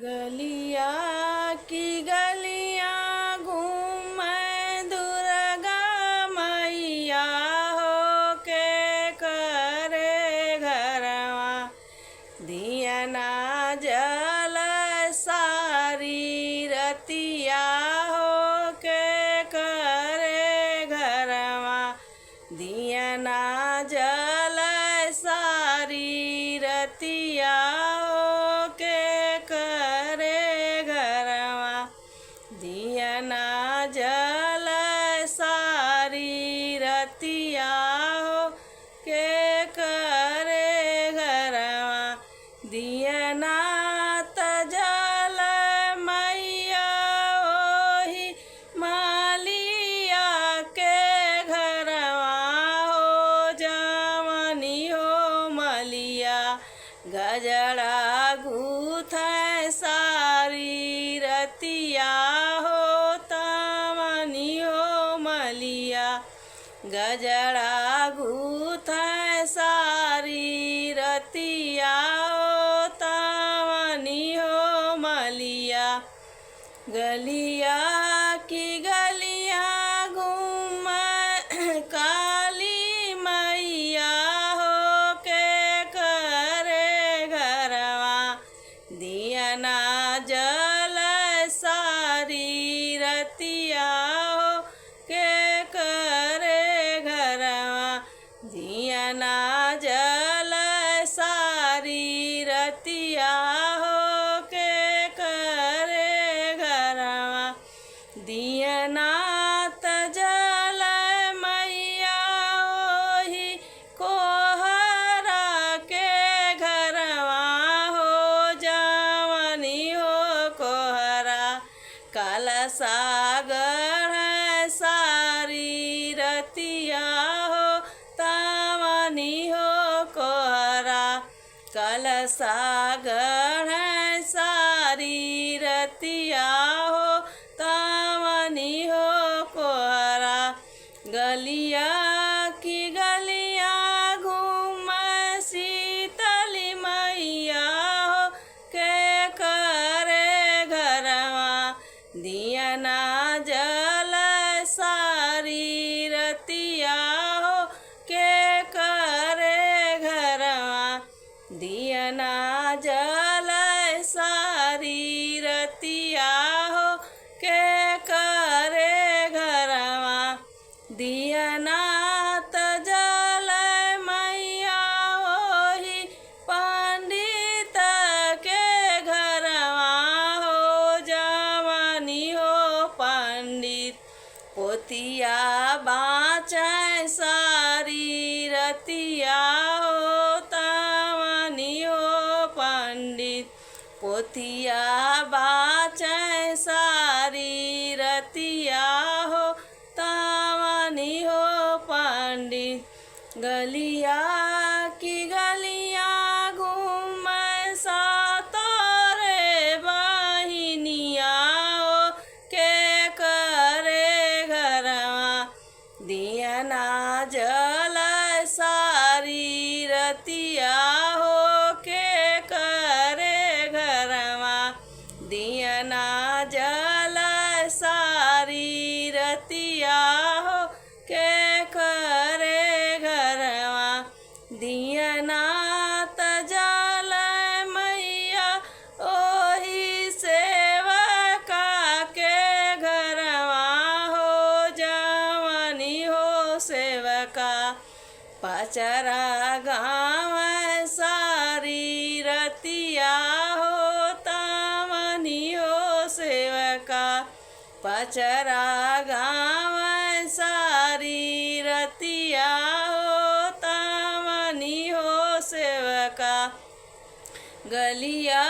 गलिया की गलियां घूमै दुर्गा मैया हो के करे घरवा दियना जल सारी रतिया हो के करे घरवा दियना जल सारी रतिया हो के करे घरवा दियना जल सारी रतिया हो के करे घरवा दियना तजल मैया ओही मालिया के घरवा हो जमनी हो मलिया गजड़ा गूथ सारी रतिया हो तमनी हो मलिया गजड़ा गूथ सारी रतिया हो तमनी हो मलिया गलिया की गलिया घूम काली मैया हो के करे घरवा दियना जल सारी रतिया हो के करे घरवा दियना जल सारी रतिया हो के करे घरवा दियना तजल मैया ओही कोहरा के घरवा हो जवनी हो कोहरा कलसा गढ़ सारी रतिया हो तवनी हो कोहरा कलसा गढ़ सारी रतिया हो तवनी हो कोहरा गलिया की गलिया घूम शीतली मैया हो के करे घरवा दियना जल सारी रतिया हो के करे घरवा दियना जल सारी रतिया हो के करे घरवा दियना तजल मैया ओही पंडित के घरवा हो जवनी हो पंडित पोतिया बाँच सारी रतिया हो तवनी हो पंडित पोतिया बाँच सारी रतिया हो तवनी हो पंडित गलिया की गलिया घूम सा तोरे बहिनिया हो के करे घरवा दियना जल सारी रतिया हो के करे घरवा दियना जल सारी रतिया हो के करे घरवा दियना तजल मैया ओही सेवका के घरवा हो जवनी हो सेवका पचरा गाँव सारी रतिया हो तवनी हो सेवका पचरा गाँव सारी रतिया हो तवनी हो सेवका गलिया